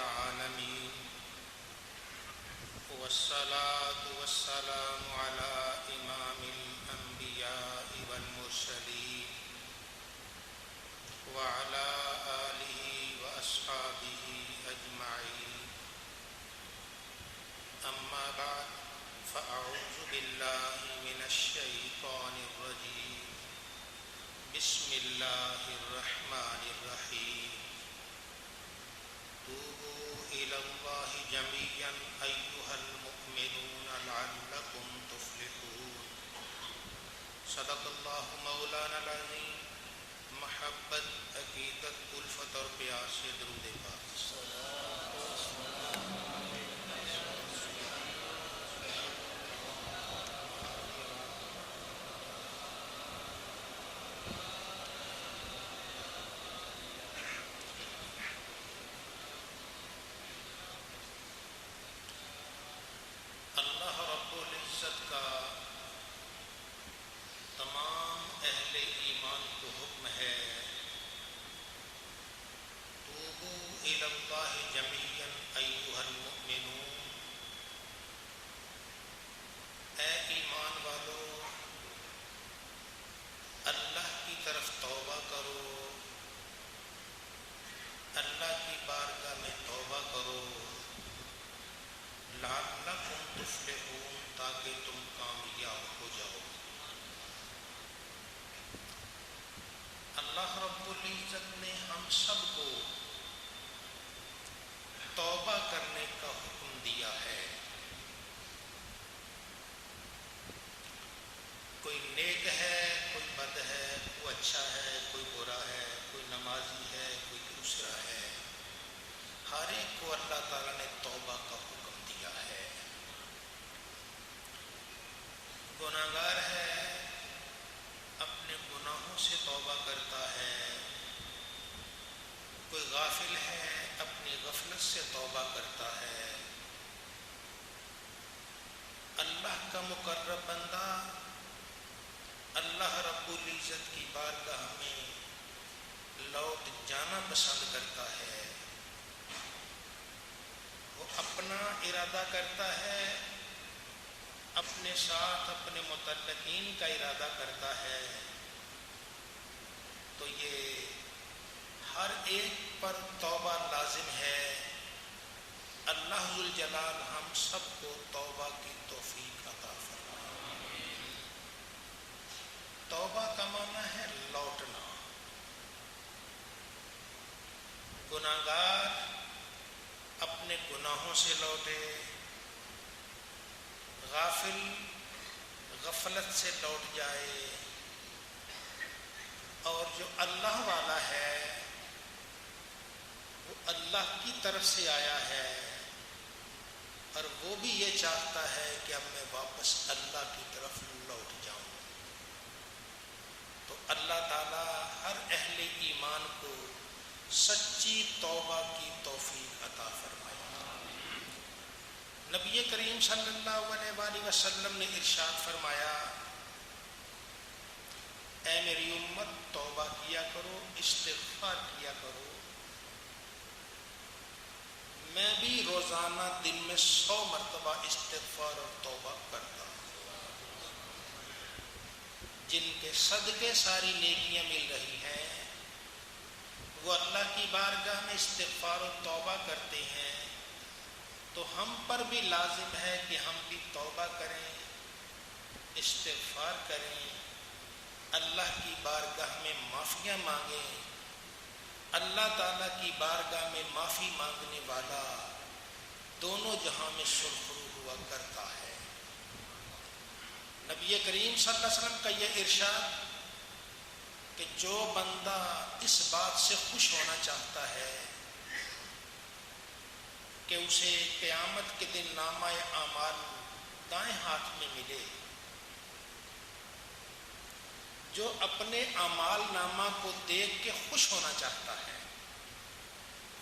العالمين والصلاة والسلام على إمام الأنبياء والمرسلين وعلى آله وأصحابه أجمعين أما بعد فأعوذ بالله من الشيطان الرجيم بسم الله الرحمن الرحيم توبوا إلى الله جميعا أيها المؤمنون لعلكم تفلحون صدق الله مولانا العظيم محبت عقیدت الفت اور پیار سے درود پاک اللہ رب العزت کا تمام اہل ایمان کو حکم ہے توبوا الی اللہ جمیعا ایھا المؤمنون، اے ایمان والو اللہ کی طرف توبہ کرو، اللہ کی بارگاہ میں توبہ کرو، لعلکم تفلحون تاکہ تم کامیاب ہو جاؤ۔ اللہ رب العزت نے ہم سب کو توبہ کرنے کا حکم دیا ہے۔ کوئی نیک ہے، کوئی بد ہے، کوئی اچھا ہے، کوئی برا ہے، کوئی نمازی ہے، کوئی دوسرا ہے، ہر ایک کو اللہ تعالیٰ نے توبہ کا حکم دیا ہے۔ گناہگار ہے اپنے گناہوں سے توبہ کرتا ہے، کوئی غافل ہے اپنی غفلت سے توبہ کرتا ہے۔ اللہ کا مقرب بندہ اللہ رب العزت کی بارگاہ میں لوٹ جانا پسند کرتا ہے، وہ اپنا ارادہ کرتا ہے، اپنے ساتھ اپنے متعلقین کا ارادہ کرتا ہے، تو یہ ہر ایک پر توبہ لازم ہے۔ اللہ ذوالجلال ہم سب کو توبہ کی توفیق عطا فرمائے۔ توبہ کا معنی ہے لوٹنا۔ گناہگار اپنے گناہوں سے لوٹے، غافل غفلت سے لوٹ جائے، اور جو اللہ والا ہے وہ اللہ کی طرف سے آیا ہے، اور وہ بھی یہ چاہتا ہے کہ اب میں واپس اللہ کی طرف لوٹ جاؤں۔ تو اللہ تعالیٰ ہر اہل ایمان کو سچی توبہ کی توفیق عطا فرمائے۔ نبی کریم صلی اللہ علیہ وآلہ وسلم نے ارشاد فرمایا، اے میری امت توبہ کیا کرو، استغفار کیا کرو۔ میں بھی روزانہ دن میں 100 مرتبہ استغفار اور توبہ کرتا ہوں۔ جن کے صدقے ساری نیکیاں مل رہی ہیں وہ اللہ کی بارگاہ میں استغفار و توبہ کرتے ہیں، تو ہم پر بھی لازم ہے کہ ہم بھی توبہ کریں، استغفار کریں، اللہ کی بارگاہ میں معافیاں مانگیں۔ اللہ تعالیٰ کی بارگاہ میں معافی مانگنے والا دونوں جہاں میں سرخرو ہوا کرتا ہے۔ نبی کریم صلی اللہ علیہ وسلم کا یہ ارشاد کہ جو بندہ اس بات سے خوش ہونا چاہتا ہے کہ اسے قیامت کے دن نامہ اعمال دائیں ہاتھ میں ملے، جو اپنے اعمال نامہ کو دیکھ کے خوش ہونا چاہتا ہے،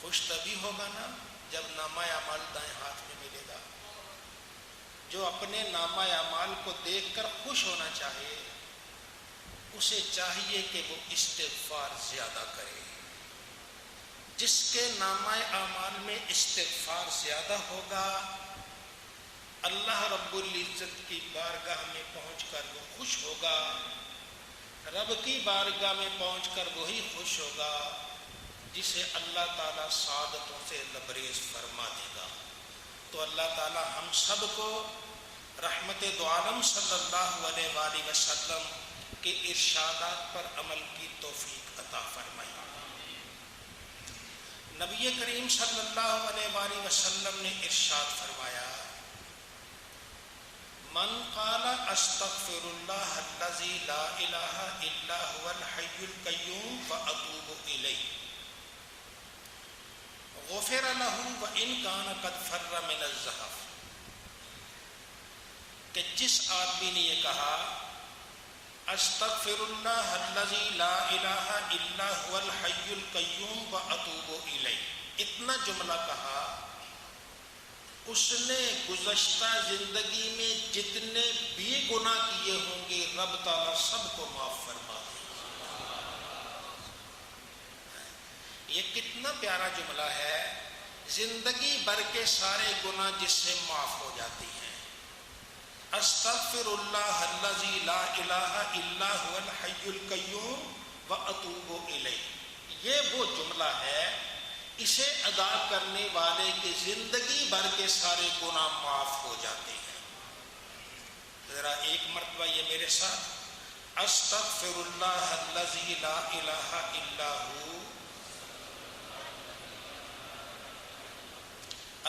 خوش تبھی ہوگا نا جب نامہ اعمال دائیں ہاتھ میں ملے گا۔ جو اپنے نامہ اعمال کو دیکھ کر خوش ہونا چاہے اسے چاہیے کہ وہ استغفار زیادہ کرے۔ جس کے نامہ اعمال میں استغفار زیادہ ہوگا اللہ رب العزت کی بارگاہ میں پہنچ کر وہ خوش ہوگا، رب کی بارگاہ میں پہنچ کر وہی خوش ہوگا جسے اللہ تعالیٰ سعادتوں سے لبریز فرما دے گا۔ تو اللہ تعالیٰ ہم سب کو رحمت دو عالم صلی اللہ علیہ وآلہ وسلم کے ارشادات پر عمل کی توفیق عطا فرمائے۔ نبی کریم صلی اللہ علیہ وآلہ وسلم نے ارشاد فرمایا، من قال استغفر اللہ الذی لا الہ الا هو الحی القیوم واتوب الیہ غفر له وان کان قد فر من الزحف، کہ جس آدمی نے یہ کہا استغفر اللہ الذی لا الہ الا هو الحی القیوم واتوب الیہ، اتنا جملہ کہا، اس نے گزشتہ زندگی میں جتنے بھی گناہ کیے ہوں گے رب تعالیٰ سب کو معاف فرما دے۔ یہ کتنا پیارا جملہ ہے، زندگی بھر کے سارے گناہ جس سے معاف ہو جاتی ہیں۔ استغفر اللہ الذی لا الہ الا هو الحی القیوم واتوب الیہ، یہ وہ جملہ ہے، اسے ادا کرنے والے کی زندگی بھر کے سارے گناہ معاف ہو جاتے ہیں۔ ذرا ایک مرتبہ یہ میرے ساتھ، استغفر اللہ الذی لا الہ الا هو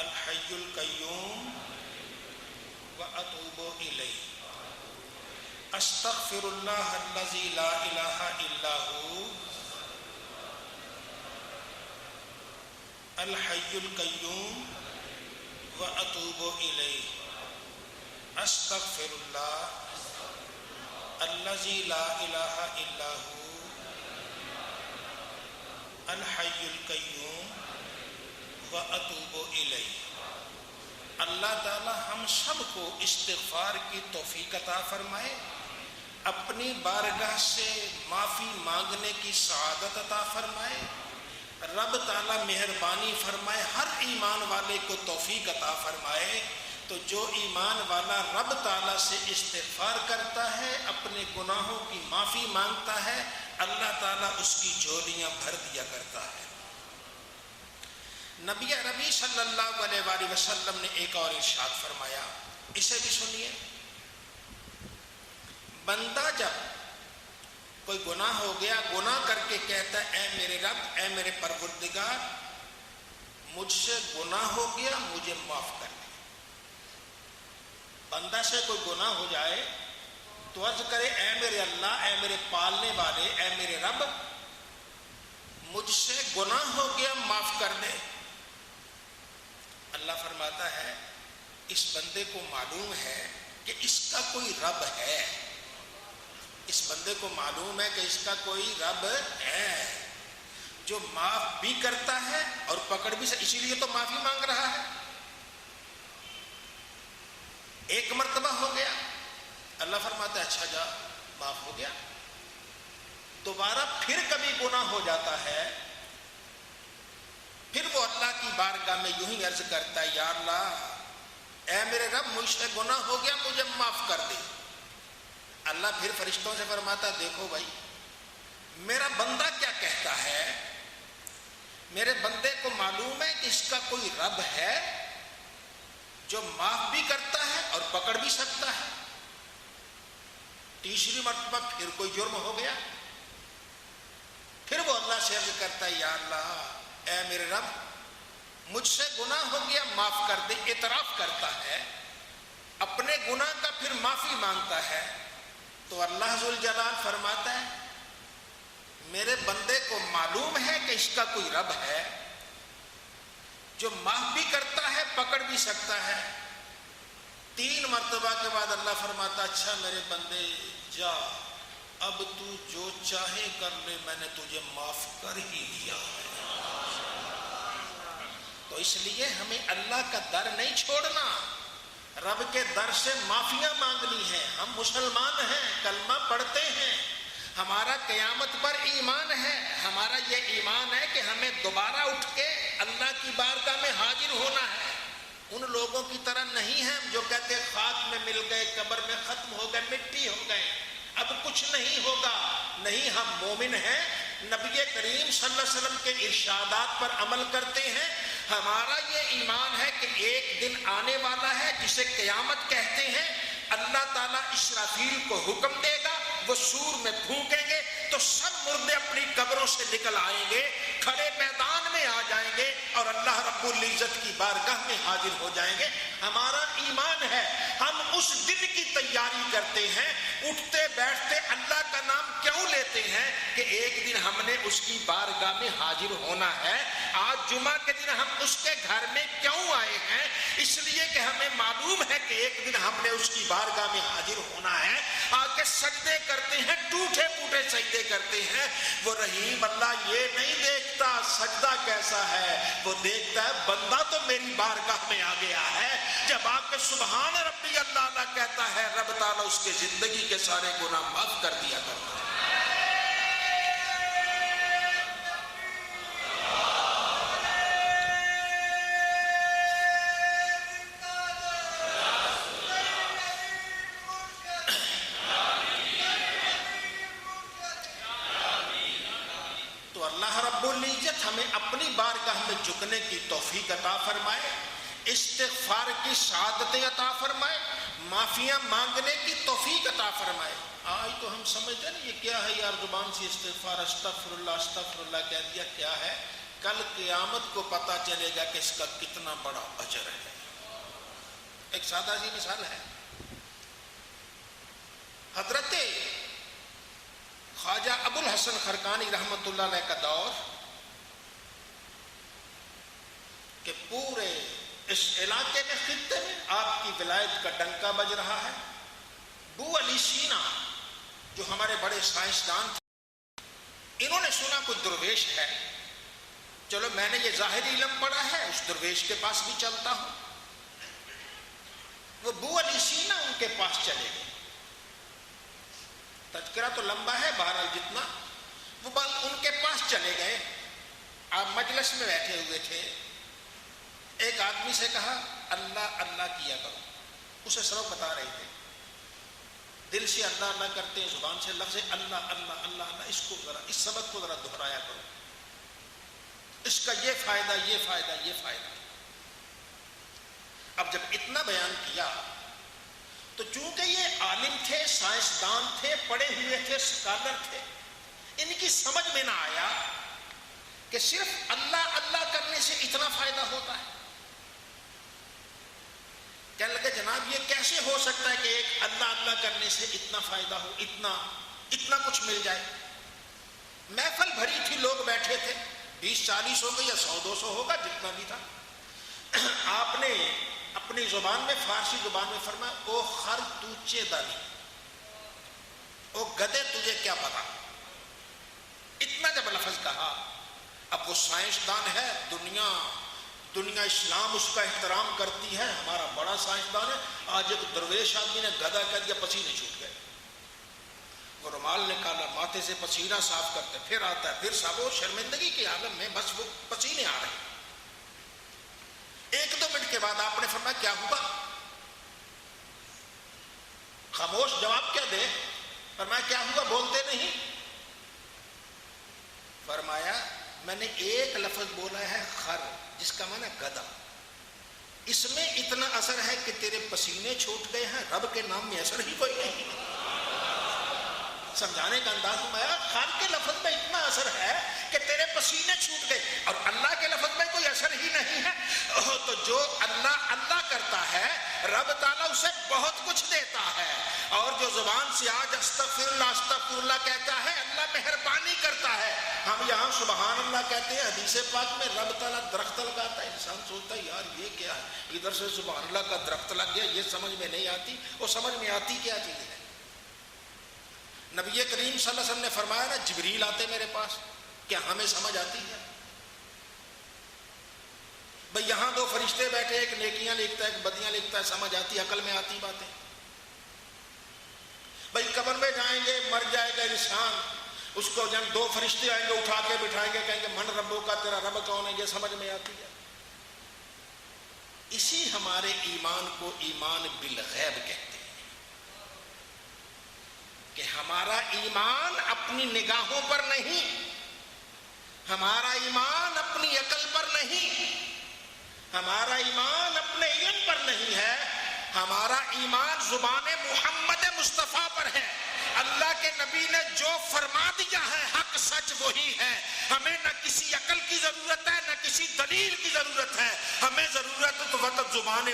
الحی القیوم واتوب الیہ، استغفر اللہ الذی لا الہ الا هو الحی القیوم واتوب الیہ، استغفر اللہ الذی لا الہ الا هو الحی القیوم واتوب الیہ۔ اللہ تعالی ہم سب کو استغفار کی توفیق عطا فرمائے، اپنی بارگاہ سے معافی مانگنے کی سعادت عطا فرمائے، رب تعالیٰ مہربانی فرمائے، ہر ایمان والے کو توفیق عطا فرمائے۔ تو جو ایمان والا رب تعالیٰ سے استغفار کرتا ہے، اپنے گناہوں کی معافی مانگتا ہے، اللہ تعالیٰ اس کی جھولیاں بھر دیا کرتا ہے۔ نبی عربی صلی اللہ علیہ وآلہ وسلم نے ایک اور ارشاد فرمایا، اسے بھی سنیے، بندہ جب کوئی گناہ ہو گیا، گناہ کر کے کہتا ہے اے میرے رب، اے میرے پروردگار، مجھ سے گناہ ہو گیا، مجھے معاف کر دے۔ بندہ سے کوئی گناہ ہو جائے تو عرض کرے اے میرے اللہ، اے میرے پالنے والے، اے میرے رب، مجھ سے گناہ ہو گیا، معاف کر دے۔ اللہ فرماتا ہے اس بندے کو معلوم ہے کہ اس کا کوئی رب ہے، اس بندے کو معلوم ہے کہ اس کا کوئی رب ہے جو معاف بھی کرتا ہے اور پکڑ بھی، اسی لیے تو معافی مانگ رہا ہے۔ ایک مرتبہ ہو گیا، اللہ فرماتا ہے اچھا جا، معاف ہو گیا۔ دوبارہ پھر کبھی گناہ ہو جاتا ہے، پھر وہ اللہ کی بارگاہ میں یوں ہی عرض کرتا ہے یا اللہ، اے میرے رب، مجھ سے گناہ ہو گیا، مجھے معاف کر دے۔ اللہ پھر فرشتوں سے فرماتا دیکھو بھائی، میرا بندہ کیا کہتا ہے، میرے بندے کو معلوم ہے کہ اس کا کوئی رب ہے جو معاف بھی کرتا ہے اور پکڑ بھی سکتا ہے۔ تیسری مرتبہ پھر کوئی جرم ہو گیا، پھر وہ اللہ سے عرض کرتا ہے یا اللہ، اے میرے رب، مجھ سے گناہ ہو گیا، معاف کر دے۔ اعتراف کرتا ہے اپنے گناہ کا، پھر معافی مانگتا ہے۔ تو اللہ ذوالجلال فرماتا ہے میرے بندے کو معلوم ہے کہ اس کا کوئی رب ہے جو معاف بھی کرتا ہے، پکڑ بھی سکتا ہے۔ 3 مرتبہ کے بعد اللہ فرماتا اچھا میرے بندے جا، اب تو جو چاہے کر لے، میں نے تجھے معاف کر ہی دیا ہے۔ تو اس لیے ہمیں اللہ کا در نہیں چھوڑنا، رب کے در سے معافیاں مانگنی ہیں۔ ہم مسلمان ہیں، کلمہ پڑھتے ہیں، ہمارا قیامت پر ایمان ہے. ہمارا یہ ایمان ہے کہ ہمیں دوبارہ اٹھ کے اللہ کی بارگاہ میں حاضر ہونا ہے. ان لوگوں کی طرح نہیں ہیں جو کہتے خاک میں مل گئے, قبر میں ختم ہو گئے, مٹی ہو گئے, اب کچھ نہیں ہوگا. نہیں, ہم مومن ہیں, نبی کریم صلی اللہ علیہ وسلم کے ارشادات پر عمل کرتے ہیں. ہمارا یہ ایمان ہے کہ ایک دن آنے والا ہے جسے قیامت کہتے ہیں. اللہ تعالیٰ اسرافیل کو حکم دے گا, وہ سور میں پھونکیں گے تو سب مردے اپنی قبروں سے نکل آئیں گے, کھڑے میدان میں آ جائیں گے اور اللہ رب العزت کی بارگاہ میں حاضر ہو جائیں گے. ہمارا ایمان ہے, ہم اس دن کی تیاری کرتے ہیں. اٹھتے بیٹھتے اللہ کا نام کیوں لیتے ہیں کہ ایک دن ہم نے اس کی بارگاہ میں حاضر ہونا ہے. آج جمعہ کے دن ہم اس کے گھر میں کیوں آئے ہیں؟ اس لیے کہ ہمیں معلوم ہے کہ ایک دن ہم نے اس کی بارگاہ میں حاضر ہونا ہے. آ کے سجدے کرتے ہیں, ٹوٹے پوٹے سجدے کرتے ہیں. وہ رحیم اللہ یہ نہیں دیکھتا سجدہ کیسا ہے, وہ دیکھتا ہے بندہ تو میری بارگاہ میں آ گیا ہے. جب آ کے سبحان ربی اللہ کہتا ہے, رب تعالیٰ اس کے زندگی کے سارے گناہ معاف کر دیا کرتا ہے. ہمیں اپنی بارگاہ میں جھکنے کی توفیق عطا فرمائے, استغفار کی سعادتیں عطا فرمائے, معافیاں مانگنے کی توفیق عطا فرمائے. آج تو ہم سمجھتے ہیں یہ کیا ہے یار, زبان سے استغفار استغفر اللہ کہہ دیا, کیا ہے؟ کل قیامت کو پتہ چلے گا کہ اس کا کتنا بڑا اجر ہے. ایک سادہ سی مثال ہے, حضرت خواجہ ابو الحسن خرقانی رحمۃ اللہ علیہ کا دور کہ پورے اس علاقے میں, خطے میں آپ کی ولایت کا ڈنکا بج رہا ہے. ابو علی سینا جو ہمارے بڑے سائنسدان تھے, انہوں نے سنا کوئی درویش ہے, چلو میں نے یہ ظاہری علم پڑھا ہے, اس درویش کے پاس بھی چلتا ہوں. وہ ابو علی سینا ان کے پاس چلے گئے. تذکرہ تو لمبا ہے, بہرحال جتنا, وہ ان کے پاس چلے گئے. آپ مجلس میں بیٹھے ہوئے تھے, ایک آدمی سے کہا اللہ اللہ کیا کرو. اسے سبق بتا رہے تھے, دل سے اللہ اللہ کرتے ہیں, زبان سے لفظ اللہ اللہ اللہ اللہ, اس کو ذرا, اس سبق کو ذرا دہرایا کرو, اس کا یہ فائدہ یہ فائدہ یہ فائدہ. اب جب اتنا بیان کیا تو چونکہ یہ عالم تھے, سائنسدان تھے, پڑھے ہوئے تھے, اسکالر تھے, ان کی سمجھ میں نہ آیا کہ صرف اللہ اللہ کرنے سے اتنا فائدہ ہوتا ہے. کہنے لگے جناب یہ کیسے ہو سکتا ہے کہ ایک اللہ اللہ کرنے سے اتنا فائدہ ہو, اتنا کچھ مل جائے. محفل بھری تھی, لوگ بیٹھے تھے, 20-40 ہو گئے یا 100-200 ہوگا, جتنا بھی تھا. آپ نے اپنی زبان میں, فارسی زبان میں فرمایا, او خر توچے دانی, او گدے تجھے کیا پتا. اتنا جب لفظ کہا, اب وہ سائنسدان ہے, دنیا اسلام اس کا احترام کرتی ہے, ہمارا بڑا سائنسدان ہے. آج ایک درویش آدمی نے گدھا کہہ دیا, پسینے چھوٹ گئے. وہ رومال نکالا, ماتھے سے پسینہ صاف کرتے, پھر آتا ہے, پھر صاحب وہ شرمندگی کے عالم میں بس وہ پسینے آ رہے ہیں. 1-2 منٹ کے بعد آپ نے فرمایا کیا ہوا؟ خاموش, جواب کیا دے؟ فرمایا کیا ہوا, بولتے نہیں. فرمایا میں نے ایک لفظ بولا ہے خر, جس کا معنی گدھا, اس میں اتنا اثر ہے کہ تیرے پسینے چھوٹ گئے ہیں, رب کے نام میں اثر ہی کوئی نہیں. سمجھانے کا انداز فرمایا خر کے لفظ میں اتنا اثر ہے کہ تیرے پسینے چھوٹ گئے, اور اللہ کے لفظ میں کوئی اثر ہی نہیں ہے. تو جو اللہ اللہ کرتا ہے, رب تعالیٰ اسے بہت کچھ دیتا ہے. اور جو زبان سے آج استغفر اللہ کہتا ہے, اللہ مہربانی کرتا ہے. ہم یہاں سبحان اللہ کہتے ہیں, حدیث پاک میں رب تعالیٰ درخت لگاتا ہے. انسان سوچتا ہے یار یہ کیا ہے, ادھر سے سبحان اللہ کا درخت لگ گیا, یہ سمجھ میں نہیں آتی. وہ سمجھ میں آتی کیا چیز ہے. نبی کریم صلی اللہ علیہ وسلم نے فرمایا نا, جبریل آتے میرے پاس, کیا ہمیں سمجھ آتی ہے؟ بھئی یہاں 2 فرشتے بیٹھے, ایک نیکیاں لکھتا ہے, ایک بدیاں لکھتا ہے, سمجھ آتی, عقل میں آتی باتیں. بھائی قبر میں جائیں گے، مر جائے گا انسان، اس کو جب دو فرشتے آئیں گے، اٹھا کے بٹھائیں گے، کہیں گے من ربو کا، تیرا رب کون ہے، یہ سمجھ میں آتی ہے؟ اسی ہمارے ایمان کو ایمان بالغیب کہتے ہیں کہ ہمارا ایمان اپنی نگاہوں پر نہیں، ہمارا ایمان اپنی عقل پر نہیں، ہمارا ایمان اپنے علم پر نہیں ہے، ہمارا ایمان زبان محمد مصطفیٰ پر ہے۔ اللہ کے نبی نے جو فرما دیا ہے حق سچ وہی ہے، ہمیں نہ کسی عقل کی ضرورت ہے نہ کسی دلیل کی ضرورت ہے، ہمیں ضرورت ہے تو وقت زبان